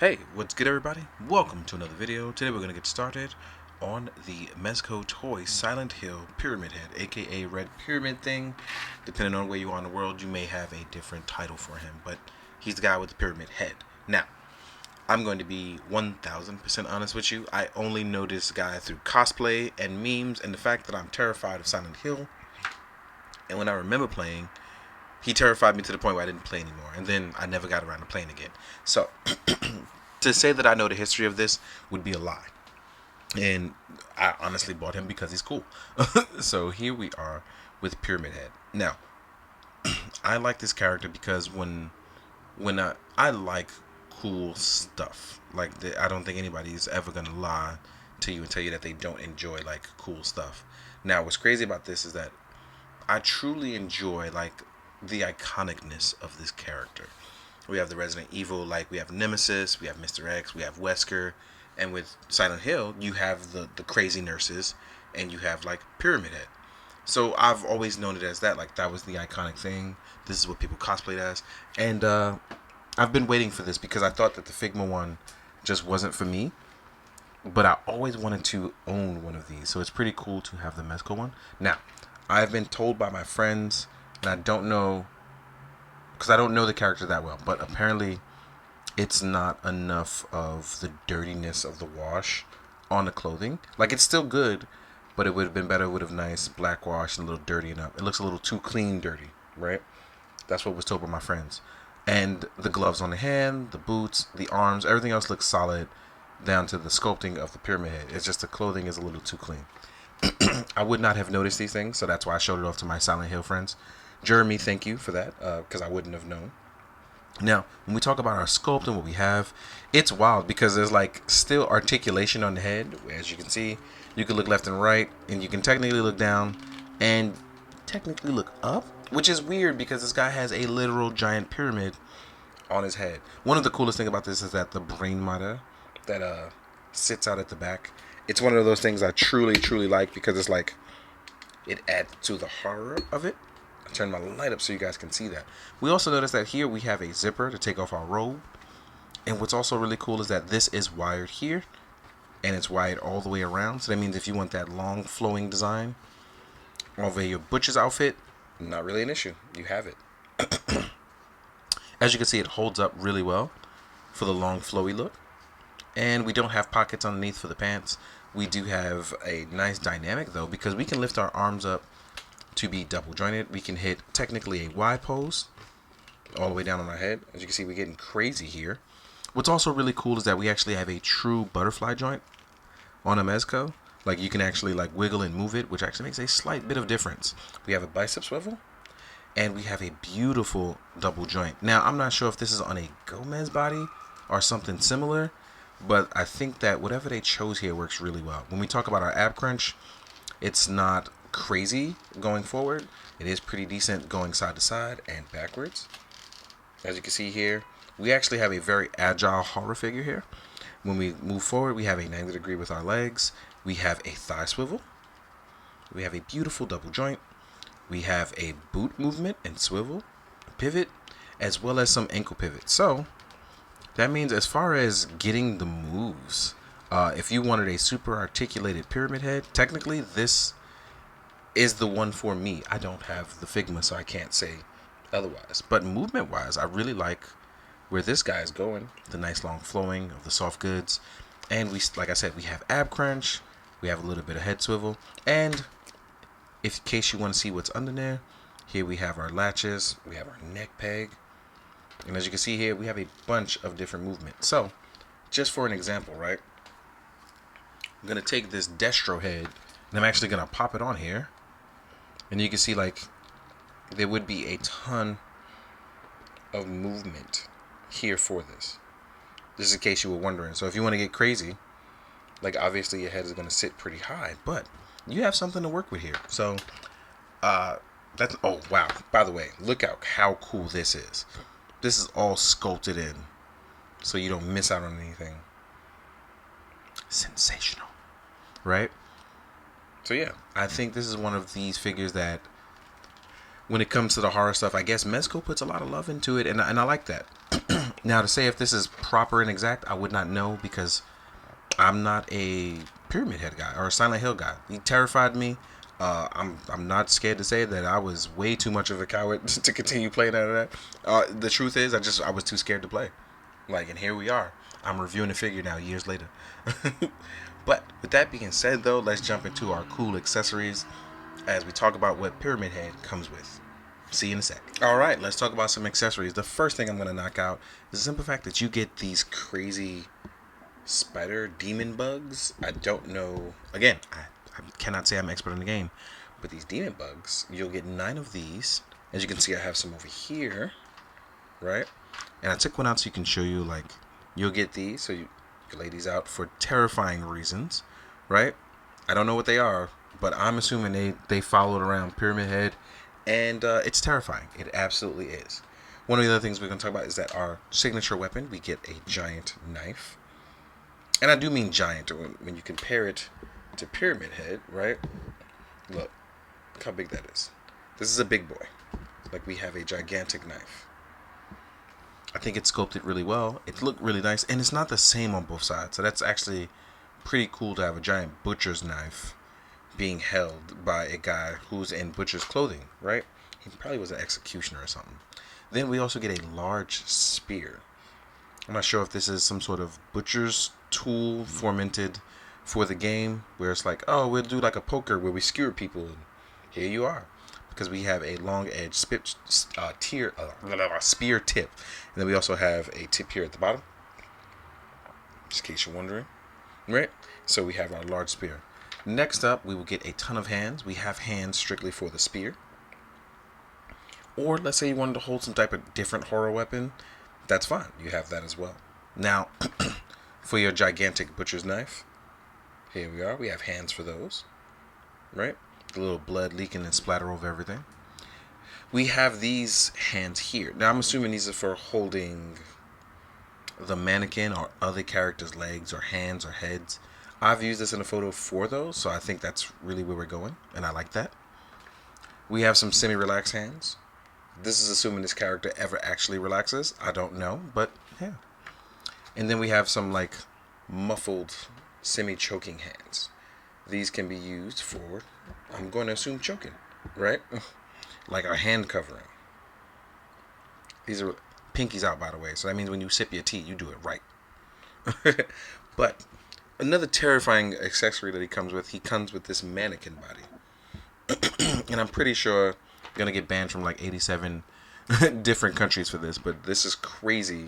Hey, what's good everybody? Welcome to another video. Today we're going to get started on the Mezco Toyz Silent Hill Pyramid Head, aka Red Pyramid thing. Depending on where you are in the world, you may have a different title for him, but he's the guy with the pyramid head. Now, I'm going to be 1000% honest with you. I only know this guy through cosplay and memes and the fact that I'm terrified of Silent Hill. And when I remember playing, he terrified me to the point where I didn't play anymore, and then I never got around to playing again. So, to say that I know the history of this would be a lie. And I honestly bought him because he's cool. So here we are with Pyramid Head. Now, I like this character because when I like cool stuff. I don't think anybody's ever gonna lie to you and tell you that they don't enjoy like cool stuff. Now, what's crazy about this is that I truly enjoy like the iconicness of this character. We have the Resident Evil, like we have Nemesis, we have Mr. X, we have Wesker, and with Silent Hill, you have the crazy nurses, and you have like Pyramid Head. So I've always known it as that, like that was the iconic thing. This is what people cosplayed as, and I've been waiting for this because I thought that the Figma one just wasn't for me, but I always wanted to own one of these, so it's pretty cool to have the Mezco one. Now, I've been told by my friends, and I don't know, because I don't know the character that well, but apparently it's not enough of the dirtiness of the wash on the clothing. Like, it's still good, but it would have been better with a nice black wash and a little dirty enough. It looks a little too clean dirty, right? That's what was told by my friends. And the gloves on the hand, the boots, the arms, everything else looks solid down to the sculpting of the pyramid head. It's just the clothing is a little too clean. I would not have noticed these things, so that's why I showed it off to my Silent Hill friends. Jeremy, thank you for that, because I wouldn't have known. Now, when we talk about our sculpt and what we have, it's wild because there's like still articulation on the head. As you can see, you can look left and right, and you can technically look down and technically look up, which is weird because this guy has a literal giant pyramid on his head. One of the coolest things about this is that the brain matter that sits out at the back. It's one of those things I truly like because it's like it adds to the horror of it. Turn my light up so you guys can see that. We also notice that here we have a zipper to take off our robe. And what's also really cool is that this is wired here. And it's wired all the way around. So that means if you want that long flowing design over your butcher's outfit, not really an issue. You have it. As you can see, it holds up really well for the long flowy look. And we don't have pockets underneath for the pants. We do have a nice dynamic though, because we can lift our arms up to be double jointed. We can hit technically a Y pose all the way down on our head. As you can see, we're getting crazy here. What's also really cool is that we actually have a true butterfly joint on a Mezco. Like you can actually like wiggle and move it, which actually makes a slight bit of difference. We have a bicep swivel and we have a beautiful double joint. Now, I'm not sure if this is on a Gomez body or something similar, but I think that whatever they chose here works really well. When we talk about our ab crunch, it's not crazy going forward. It is pretty decent going side to side and backwards. As you can see here, we actually have a very agile horror figure here. When we move forward, we have a 90 degree with our legs. We have a thigh swivel. We have a beautiful double joint. We have a boot movement and swivel, pivot, as well as some ankle pivot. So that means as far as getting the moves, if you wanted a super articulated pyramid head, technically this is the one for me. I don't have the Figma, so I can't say otherwise. But movement wise, I really like where this guy is going. The nice long flowing of the soft goods. And we, like I said, we have ab crunch. We have a little bit of head swivel. And if in case you want to see what's under there, here we have our latches. We have our neck peg. And as you can see here, we have a bunch of different movements. So, just for an example, right? I'm going to take this Destro head, and I'm actually going to pop it on here. And you can see, like, there would be a ton of movement here for this. This is in case you were wondering. So if you want to get crazy, like, obviously your head is going to sit pretty high. But you have something to work with here. So, that's... Oh, wow. By the way, look out how cool this is. This is all sculpted in, so you don't miss out on anything. Sensational. Right? So yeah, I think this is one of these figures that, when it comes to the horror stuff, I guess Mezco puts a lot of love into it, and I like that. Now, to say if this is proper and exact, I would not know because I'm not a Pyramid Head guy or a Silent Hill guy. He terrified me. I'm not scared to say that I was way too much of a coward to continue playing out of that. The truth is, I was too scared to play. Like, and here we are. I'm reviewing the figure now, years later. But with that being said, though, let's jump into our cool accessories as we talk about what Pyramid Head comes with. See you in a sec. All right, let's talk about some accessories. The first thing I'm going to knock out is the simple fact that you get these crazy spider demon bugs. I don't know. Again, I cannot say I'm an expert in the game, but these demon bugs, you'll get 9 of these. As you can see, I have some over here, right? And I took one out so you can show you, like, you'll get these, so you can lay these out for terrifying reasons, right? I don't know what they are, but I'm assuming they followed around Pyramid Head, and it's terrifying. It absolutely is. One of the other things we're going to talk about is that our signature weapon, we get a giant knife. And I do mean giant when you compare it to Pyramid Head, right? Look how big that is. This is a big boy. Like, we have a gigantic knife. I think it's sculpted really well. It looked really nice, and it's not the same on both sides. So that's actually pretty cool to have a giant butcher's knife being held by a guy who's in butcher's clothing, right? He probably was an executioner or something. Then we also get a large spear. I'm not sure if this is some sort of butcher's tool fomented for the game, where it's like, oh, we'll do like a poker where we skewer people, and here you are, because we have a long edge spear tip, and then we also have a tip here at the bottom, just in case you're wondering, right? So we have our large spear. Next up, we will get a ton of hands. We have hands strictly for the spear, or let's say you wanted to hold some type of different horror weapon. That's fine. You have that as well. Now, for your gigantic butcher's knife, here we are. We have hands for those, right? The little blood leaking and splatter over everything. We have these hands here. Now, I'm assuming these are for holding the mannequin or other characters' legs or hands or heads. I've used this in a photo for those, so I think that's really where we're going, and I like that. We have some semi-relaxed hands. This is assuming this character ever actually relaxes. I don't know, but yeah. And then we have some like muffled semi-choking hands. These can be used for, I'm going to assume, choking, right? Like our hand covering. These are pinkies out, by the way, so that means when you sip your tea, you do it right. But another terrifying accessory that he comes with this mannequin body. And I'm pretty sure gonna get banned from like 87 different countries for this, but this is crazy.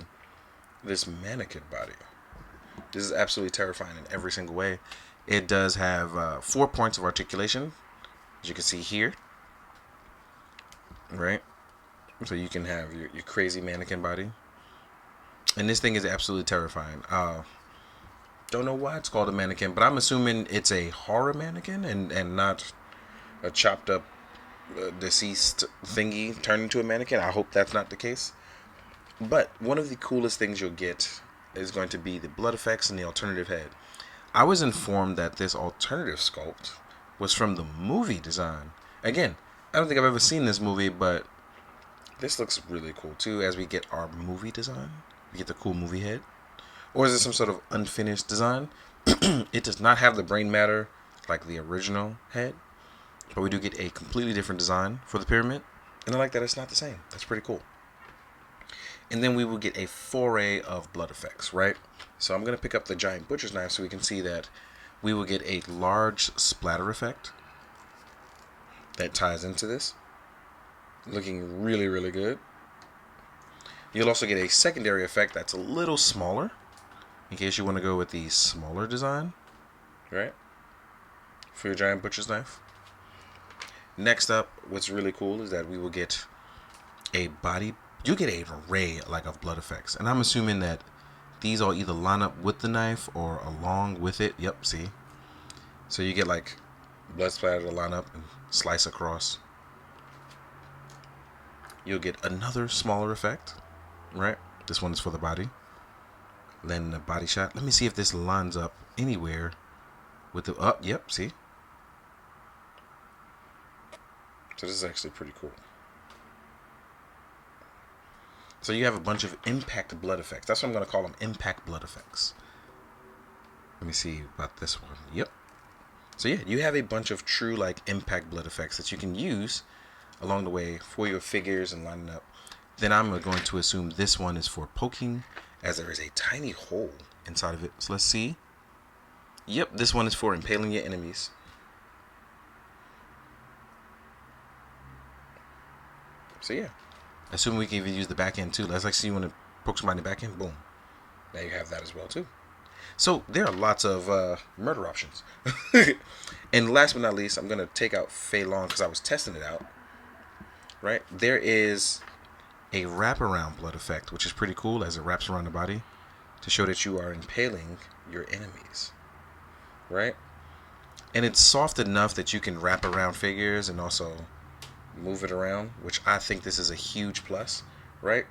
This mannequin body, this is absolutely terrifying in every single way. It does have 4 points of articulation, as you can see here, right? So you can have your crazy mannequin body, and this thing is absolutely terrifying. Don't know why it's called a mannequin, but I'm assuming it's a horror mannequin and not a chopped up deceased thingy turned into a mannequin. I hope that's not the case. But one of the coolest things you'll get is going to be the blood effects and the alternative head. I was informed that this alternative sculpt was from the movie design. Again, I don't think I've ever seen this movie, but this looks really cool too. As we get our movie design, we get the cool movie head. Or is it some sort of unfinished design? It does not have the brain matter like the original head, but we do get a completely different design for the pyramid, and I like that it's not the same. That's pretty cool. And then we will get a foray of blood effects, right? So I'm going to pick up the giant butcher's knife so we can see that we will get a large splatter effect that ties into this. Looking really, really good. You'll also get a secondary effect that's a little smaller, in case you want to go with the smaller design, right? For your giant butcher's knife. Next up, what's really cool is that we will get a body. You get an array like of blood effects, and I'm assuming that these all either line up with the knife or along with it. Yep, see. So you get like blood splatter to line up and slice across. You'll get another smaller effect, right? This one is for the body. Then the body shot. Let me see if this lines up anywhere with the up. Yep, see. So this is actually pretty cool. So you have a bunch of impact blood effects. That's what I'm going to call them, impact blood effects. Let me see about this one. Yep. So yeah, you have a bunch of true like impact blood effects that you can use along the way for your figures and lining up. Then I'm going to assume this one is for poking, as there is a tiny hole inside of it. So let's see. Yep, this one is for impaling your enemies. So yeah, assuming we can even use the back end too. Let's like see you want to poke somebody in the back end. Boom. Now you have that as well too. So there are lots of murder options. And last but not least, I'm gonna take out Fei Long because I was testing it out. Right, there is a wraparound blood effect, which is pretty cool as it wraps around the body to show that you are impaling your enemies. Right, and it's soft enough that you can wrap around figures and also move it around, which I think this is a huge plus. Right,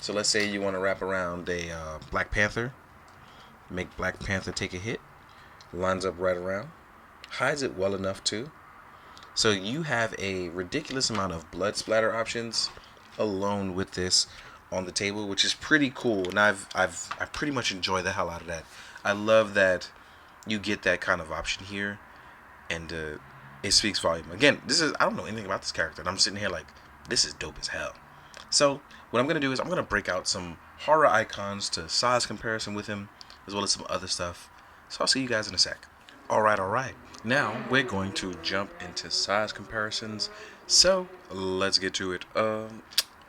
so let's say you want to wrap around a Black Panther. Make Black Panther take a hit, lines up right around, hides it well enough too. So you have a ridiculous amount of blood splatter options alone with this on the table, which is pretty cool. And I pretty much enjoy the hell out of that. I love that you get that kind of option here, and it speaks volume. Again, I don't know anything about this character, and I'm sitting here like, this is dope as hell. So what I'm gonna do is I'm gonna break out some horror icons to size comparison with him, as well as some other stuff. So I'll see you guys in a sec. Alright. Now we're going to jump into size comparisons. So let's get to it. I'm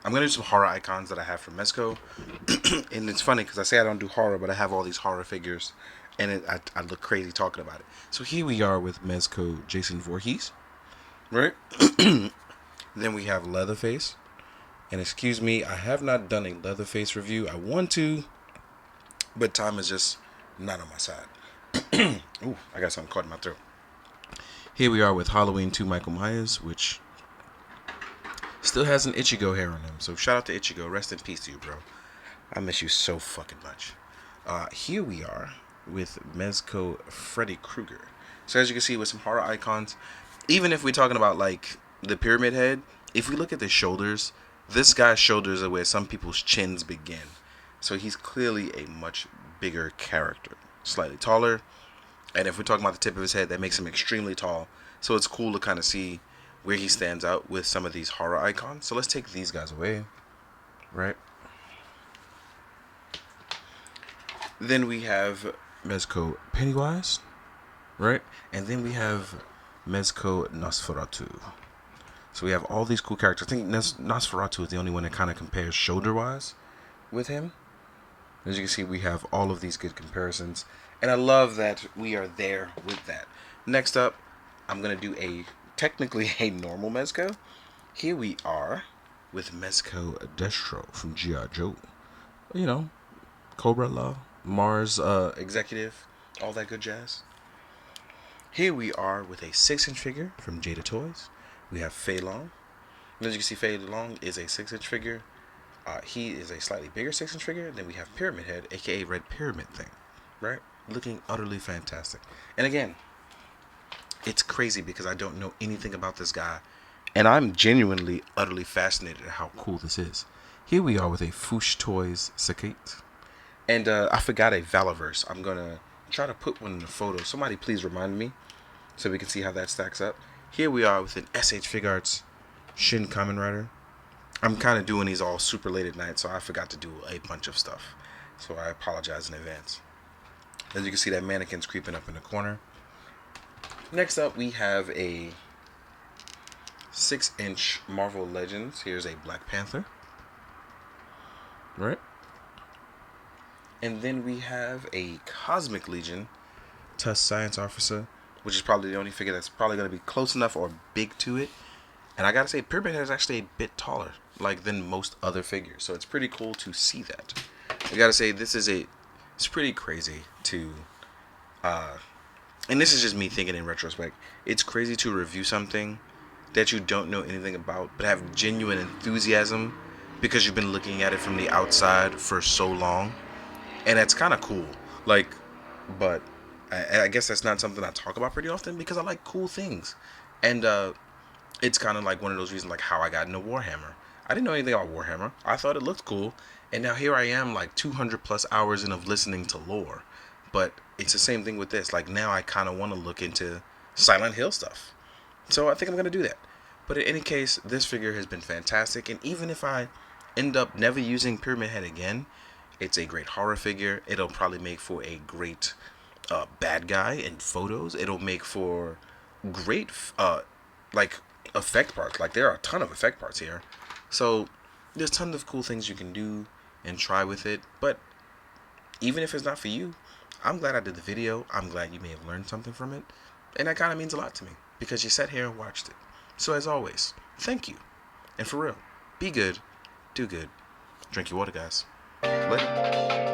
going to do some horror icons that I have from Mezco. And it's funny because I say I don't do horror, but I have all these horror figures. And I look crazy talking about it. So here we are with Mezco Jason Voorhees. Right? Then we have Leatherface. And excuse me, I have not done a Leatherface review. I want to, but time is just not on my side. Ooh, I got something caught in my throat. Here we are with Halloween 2 Michael Myers, which still has an Ichigo hair on him. So shout out to Ichigo. Rest in peace to you, bro. I miss you so fucking much. Here we are with Mezco Freddy Krueger. So as you can see with some horror icons, even if we're talking about like the pyramid head, if we look at the shoulders, this guy's shoulders are where some people's chins begin. So he's clearly a much bigger character. Slightly taller, and if we're talking about the tip of his head, that makes him extremely tall. So it's cool to kind of see where he stands out with some of these horror icons. So let's take these guys away, right? Then we have Mezco Pennywise, right? And then we have Mezco Nosferatu. So we have all these cool characters. I think Nosferatu is the only one that kind of compares shoulder-wise with him. As you can see, we have all of these good comparisons. And I love that we are there with that. Next up, I'm going to do technically a normal Mezco. Here we are with Mezco Destro from G.I. Joe. You know, Cobra Law, Mars Executive, all that good jazz. Here we are with a 6-inch figure from Jada Toyz. We have Fei Long. And as you can see, Fei Long is a 6-inch figure. He is a slightly bigger 6-inch figure. Then we have Pyramid Head, aka Red Pyramid Thing, right? Looking utterly fantastic. And again, it's crazy because I don't know anything about this guy, and I'm genuinely utterly fascinated at how cool this is. Here we are with a Foosh Toys Sakate, and I forgot a Valaverse. I'm gonna try to put one in the photo. Somebody please remind me so we can see how that stacks up. Here we are with an SH Figuarts Shin Kamen Rider. I'm kind of doing these all super late at night, so I forgot to do a bunch of stuff. So I apologize in advance. As you can see, that mannequin's creeping up in the corner. Next up, we have a 6-inch Marvel Legends. Here's a Black Panther. Right? And then we have a Cosmic Legion Tusk Science Officer, which is probably the only figure that's probably going to be close enough or big to it. And I gotta say, Pyramid Head is actually a bit taller, like, than most other figures. So it's pretty cool to see that. I gotta say, it's pretty crazy to, and this is just me thinking in retrospect, it's crazy to review something that you don't know anything about, but have genuine enthusiasm because you've been looking at it from the outside for so long. And that's kind of cool. Like, but I guess that's not something I talk about pretty often because I like cool things. And, it's kind of like one of those reasons, like how I got into Warhammer. I didn't know anything about Warhammer. I thought it looked cool, and now here I am, like 200 plus hours in of listening to lore. But it's the same thing with this. Like now, I kind of want to look into Silent Hill stuff. So I think I'm gonna do that. But in any case, this figure has been fantastic, and even if I end up never using Pyramid Head again, it's a great horror figure. It'll probably make for a great bad guy in photos. It'll make for great like effect parts. Like there are a ton of effect parts here, so there's tons of cool things you can do and try with it. But even if it's not for you, I'm glad I did the video. I'm glad you may have learned something from it, and that kind of means a lot to me because you sat here and watched it. So as always, thank you, and for real, be good, do good, drink your water, guys. Later.